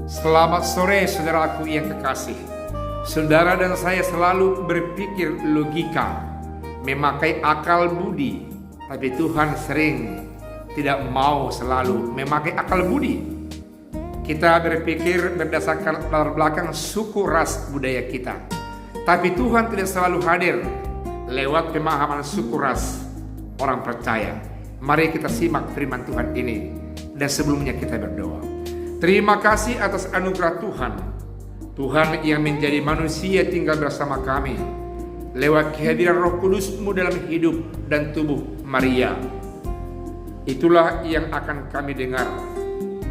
Selamat sore saudaraku yang kekasih. Saudara dan saya selalu berpikir logika, memakai akal budi. Tapi Tuhan sering tidak mau selalu memakai akal budi. Kita berpikir berdasarkan latar belakang suku ras budaya kita. Tapi Tuhan tidak selalu hadir lewat pemahaman suku ras orang percaya. Mari kita simak firman Tuhan ini, dan sebelumnya kita berdoa. Terima kasih atas anugerah Tuhan. Tuhan yang menjadi manusia tinggal bersama kami lewat kehadiran Roh Kudus-Mu dalam hidup dan tubuh Maria. Itulah yang akan kami dengar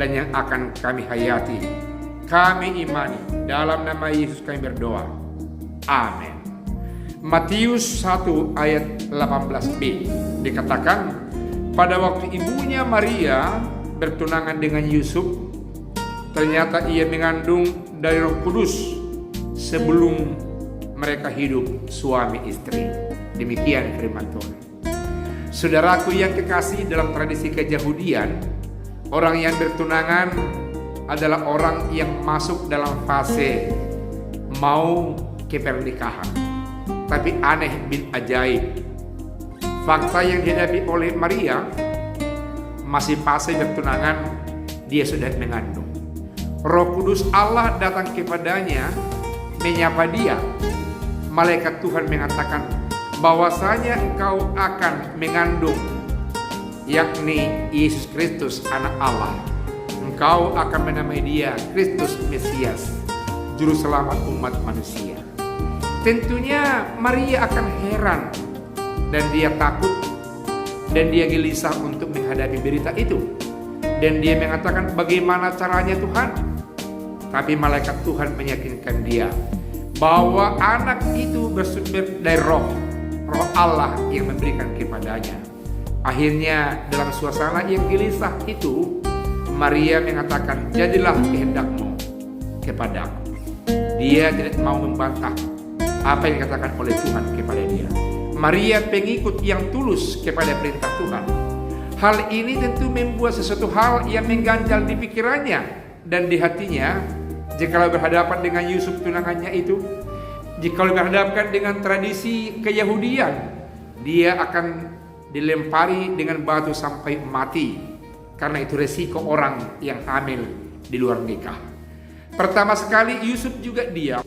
dan yang akan kami hayati. Kami imani, dalam nama Yesus kami berdoa. Amin. Matius 1 ayat 18b dikatakan, pada waktu ibunya Maria bertunangan dengan Yusuf, ternyata ia mengandung dari Roh Kudus sebelum mereka hidup suami istri. Demikian firman Tuhan. Saudaraku yang kekasih, dalam tradisi Keyahudian, orang yang bertunangan adalah orang yang masuk dalam fase mau ke pernikahan. Tapi aneh bin ajaib, fakta yang dihadapi oleh Maria, masih fase bertunangan, dia sudah mengandung. Roh Kudus Allah datang kepadanya, menyapa dia. Malaikat Tuhan mengatakan bahwasanya engkau akan mengandung, yakni Yesus Kristus anak Allah. Engkau akan menamai dia Kristus Mesias, juru selamat umat manusia. Tentunya Maria akan heran, dan dia takut, dan dia gelisah untuk menghadapi berita itu. Dan dia mengatakan, bagaimana caranya Tuhan? Tapi malaikat Tuhan meyakinkan dia bahwa anak itu bersumber dari roh Allah yang memberikan kepadanya. Akhirnya dalam suasana yang gelisah itu, Maria mengatakan, jadilah kehendak-Mu kepadaku. Dia tidak mau membantah apa yang dikatakan oleh Tuhan kepada dia. Maria pengikut yang tulus kepada perintah Tuhan. Hal ini tentu membuat sesuatu hal yang mengganjal di pikirannya dan di hatinya. Jikalau berhadapan dengan Yusuf tunangannya itu, jikalau berhadapan dengan tradisi Keyahudian, dia akan dilempari dengan batu sampai mati. Karena itu resiko orang yang hamil di luar nikah. Pertama sekali Yusuf juga dia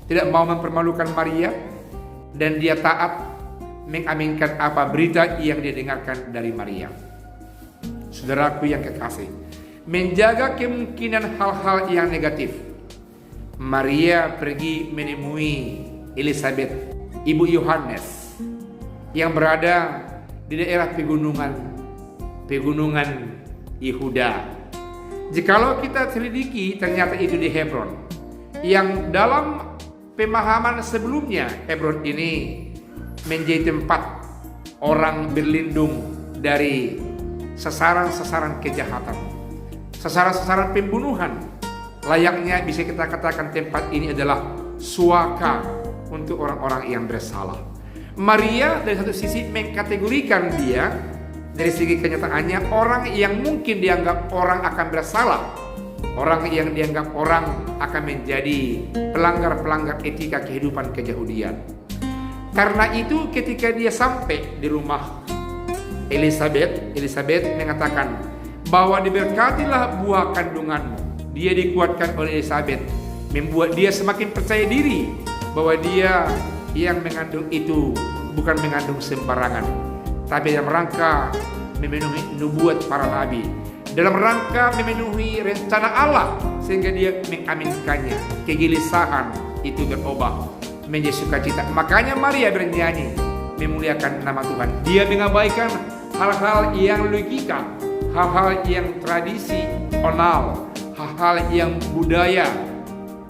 tidak mau mempermalukan Maria, dan dia taat mengaminkan apa berita yang dia dengarkan dari Maria. Saudaraku yang kekasih, menjaga kemungkinan hal-hal yang negatif, Maria pergi menemui Elizabeth, ibu Yohanes, yang berada di daerah pegunungan Yehuda. Jikalau kita selidiki, ternyata itu di Hebron, yang dalam pemahaman sebelumnya Hebron ini menjadi tempat orang berlindung dari sasaran-sasaran kejahatan, sasaran-sasaran pembunuhan. Layaknya bisa kita katakan tempat ini adalah suaka untuk orang-orang yang bersalah. Maria dari satu sisi mengkategorikan dia dari segi kenyataannya orang yang mungkin dianggap orang akan bersalah, orang yang dianggap orang akan menjadi pelanggar-pelanggar etika kehidupan Keyahudian. Karena itu ketika dia sampai di rumah Elizabeth mengatakan bahwa diberkatilah buah kandunganmu. Dia dikuatkan oleh Elizabeth, membuat dia semakin percaya diri bahwa dia yang mengandung itu bukan mengandung sembarangan, tapi dalam rangka memenuhi nubuat para nabi, dalam rangka memenuhi rencana Allah, sehingga dia mengaminkannya. Kegelisahan itu berubah menjadi sukacita. Makanya Maria bernyanyi memuliakan nama Tuhan. Dia mengabaikan hal-hal yang logika, hal-hal yang tradisional, hal-hal yang budaya.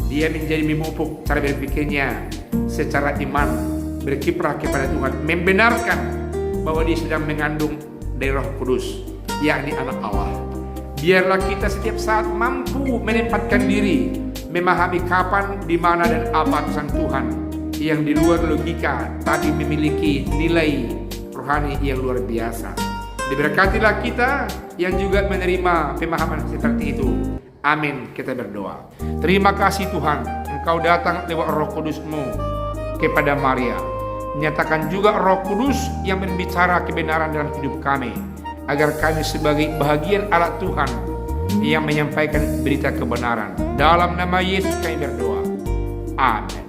Dia menjadi memupuk cara berpikirnya secara iman, berkiprah kepada Tuhan, membenarkan bahwa dia sedang mengandung dari Roh Kudus, yakni anak Allah. Biarlah kita setiap saat mampu menempatkan diri, memahami kapan, di mana, dan apa kesan Tuhan yang di luar logika, tapi memiliki nilai rohani yang luar biasa. Diberkatilah kita yang juga menerima pemahaman seperti itu. Amin. Kita berdoa. Terima kasih Tuhan, Engkau datang lewat Roh Kudus-Mu kepada Maria. Nyatakan juga Roh Kudus yang berbicara kebenaran dalam hidup kami, agar kami sebagai bahagian alat Tuhan yang menyampaikan berita kebenaran. Dalam nama Yesus kami berdoa. Amin.